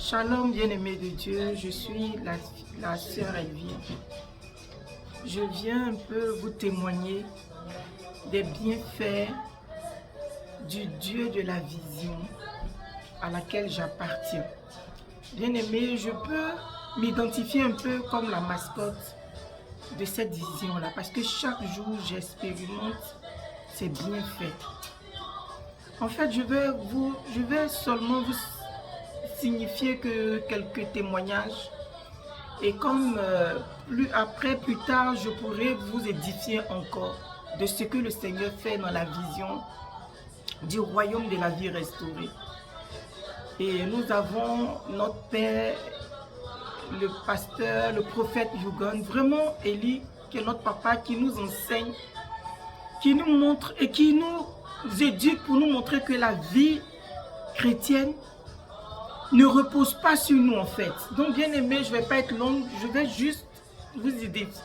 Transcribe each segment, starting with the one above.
Shalom bien-aimé de Dieu, je suis la sœur Elvire. Je viens un peu vous témoigner des bienfaits du Dieu de la vision à laquelle j'appartiens. Bien-aimé, je peux m'identifier un peu comme la mascotte de cette vision-là parce que chaque jour j'expérimente ces bienfaits. En fait, je vais seulement vous signifier que quelques témoignages et comme plus tard, je pourrai vous édifier encore de ce que le Seigneur fait dans la vision du royaume de la vie restaurée. Et nous avons notre Père, le pasteur, le prophète Yugon, vraiment Eli, qui est notre papa, qui nous enseigne, qui nous montre et qui nous éduque pour nous montrer que la vie chrétienne ne repose pas sur nous en fait. Donc bien aimé, je ne vais pas être longue, je vais juste vous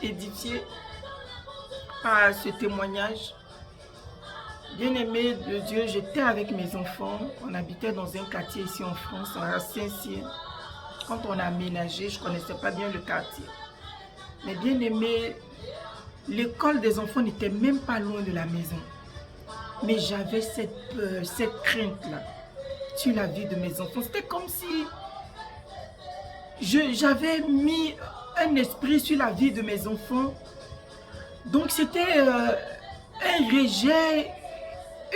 édifier par ce témoignage. Bien aimé de Dieu, j'étais avec mes enfants, on habitait dans un quartier ici en France, à Saint-Cyr. Quand on a aménagé, je ne connaissais pas bien le quartier. Mais bien aimé, l'école des enfants n'était même pas loin de la maison. Mais j'avais cette peur, cette crainte-là sur la vie de mes enfants. C'était comme si j'avais mis un esprit sur la vie de mes enfants. Donc c'était un rejet,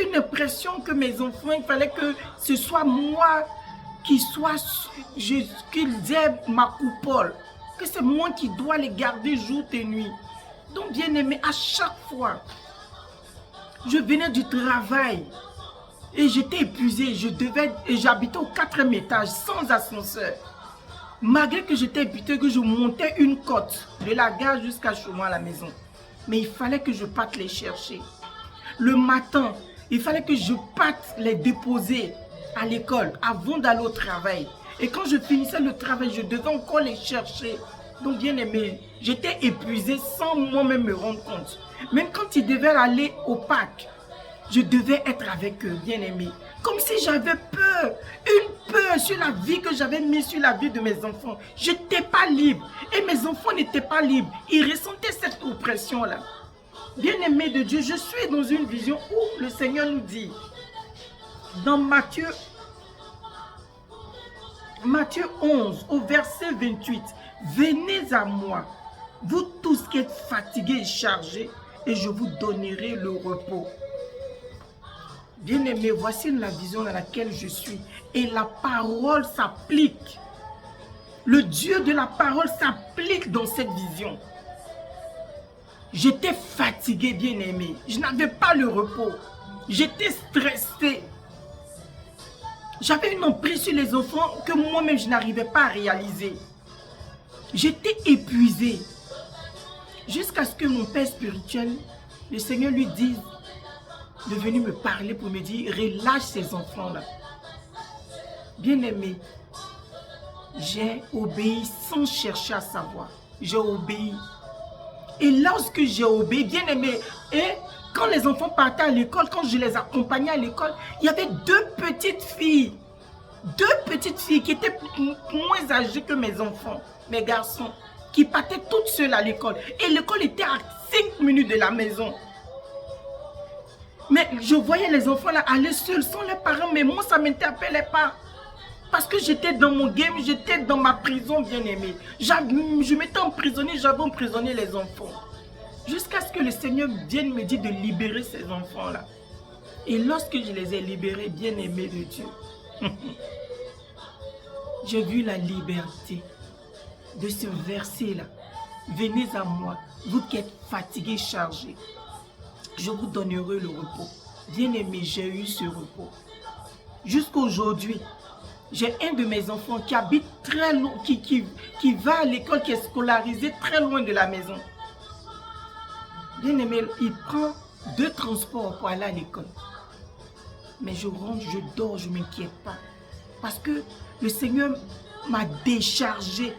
une impression que mes enfants, il fallait que ce soit moi qu'ils aient ma coupole, que c'est moi qui dois les garder jour et nuit. Donc bien aimé, à chaque fois, je venais du travail et j'étais épuisée, j'habitais au 4e étage sans ascenseur. Malgré que j'étais épuisée, que je montais une côte de la gare jusqu'à chez moi à la maison. Mais il fallait que je parte les chercher. Le matin, il fallait que je parte les déposer à l'école avant d'aller au travail. Et quand je finissais le travail, je devais encore les chercher. Donc bien aimé, j'étais épuisée sans moi-même me rendre compte. Même quand ils devaient aller au parc, je devais être avec eux, bien aimé. Comme si j'avais peur, une peur sur la vie que j'avais mise sur la vie de mes enfants. Je n'étais pas libre et mes enfants n'étaient pas libres. Ils ressentaient cette oppression-là. Bien aimé de Dieu, je suis dans une vision où le Seigneur nous dit, dans Matthieu 11, au verset 28, « Venez à moi, vous tous qui êtes fatigués et chargés, et je vous donnerai le repos. » Bien-aimé, voici la vision dans laquelle je suis. Et la parole s'applique. Le Dieu de la parole s'applique dans cette vision. J'étais fatigué, bien-aimé. Je n'avais pas le repos. J'étais stressé. J'avais une emprise sur les enfants que moi-même je n'arrivais pas à réaliser. J'étais épuisé. Jusqu'à ce que mon père spirituel, le Seigneur lui dise de venir me parler pour me dire, relâche ces enfants-là. Bien-aimé, j'ai obéi sans chercher à savoir. J'ai obéi. Et lorsque j'ai obéi, bien-aimé, et quand les enfants partaient à l'école, quand je les accompagnais à l'école, il y avait deux petites filles qui étaient moins âgées que mes enfants, mes garçons, qui partaient toutes seules à l'école. Et l'école était à 5 minutes de la maison. Mais je voyais les enfants là aller seuls sans leurs parents, mais moi ça ne m'interpellait pas. Parce que j'étais dans mon game, j'étais dans ma prison bien-aimée. Je m'étais emprisonnée, j'avais emprisonné les enfants. Jusqu'à ce que le Seigneur vienne me dire de libérer ces enfants-là. Et lorsque je les ai libérés, bien-aimés de Dieu, j'ai vu la liberté de ce verset-là. Venez à moi, vous qui êtes fatigués, chargés. Je vous donnerai le repos. Bien-aimé, j'ai eu ce repos. Jusqu'à aujourd'hui, j'ai un de mes enfants qui habite très loin, qui va à l'école, qui est scolarisé très loin de la maison. Bien-aimé, il prend 2 transports pour aller à l'école. Mais je rentre, je dors, je ne m'inquiète pas. Parce que le Seigneur m'a déchargé.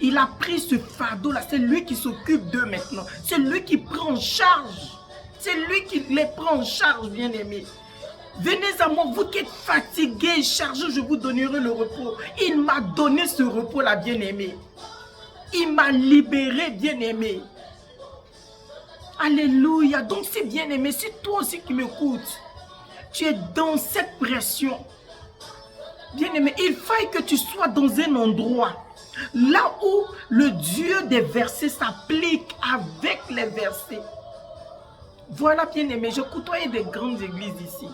Il a pris ce fardeau-là. C'est lui qui s'occupe d'eux maintenant. C'est lui qui prend en charge. C'est lui qui les prend en charge, bien-aimé. Venez à moi, vous qui êtes fatigués, chargés, je vous donnerai le repos. Il m'a donné ce repos-là, bien-aimé. Il m'a libéré, bien-aimé. Alléluia. Donc, c'est bien-aimé. Si toi aussi qui m'écoutes, tu es dans cette pression, bien-aimé, il faille que tu sois dans un endroit là où le Dieu des versets s'applique avec les versets. Voilà, bien-aimé, je côtoie des grandes églises ici.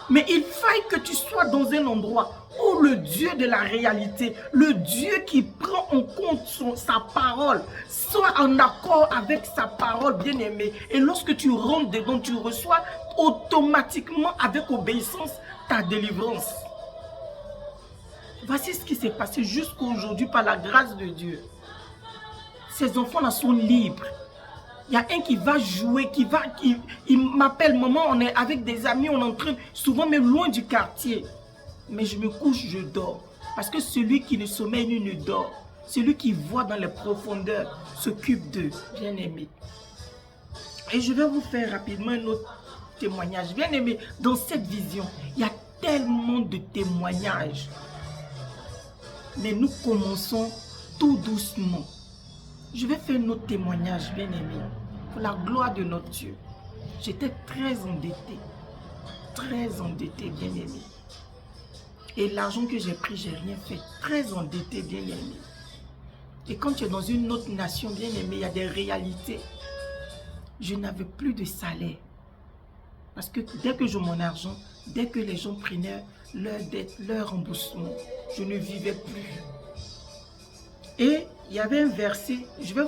Mais il faille que tu sois dans un endroit où le Dieu de la réalité, le Dieu qui prend en compte sa parole, soit en accord avec sa parole, bien-aimé. Et lorsque tu rentres dedans, tu reçois automatiquement, avec obéissance, ta délivrance. Voici ce qui s'est passé jusqu'à aujourd'hui par la grâce de Dieu. Ces enfants-là sont libres. Il y a un qui va jouer, il m'appelle, maman, on est avec des amis, on est en train, souvent même loin du quartier. Mais je me couche, je dors. Parce que celui qui ne sommeille ni ne dort, celui qui voit dans les profondeurs, s'occupe d'eux, bien-aimés. Et je vais vous faire rapidement un autre témoignage. Bien-aimés, dans cette vision, il y a tellement de témoignages. Mais nous commençons tout doucement. Je vais faire un autre témoignage, bien-aimé, pour la gloire de notre Dieu. J'étais très endetté, bien-aimé. Et l'argent que j'ai pris, j'ai rien fait. Très endetté, bien-aimé. Et quand tu es dans une autre nation, bien-aimé, il y a des réalités. Je n'avais plus de salaire. Parce que dès que j'ai mon argent, dès que les gens prenaient leur dette, leur remboursement, je ne vivais plus. Et il y avait un verset, je vais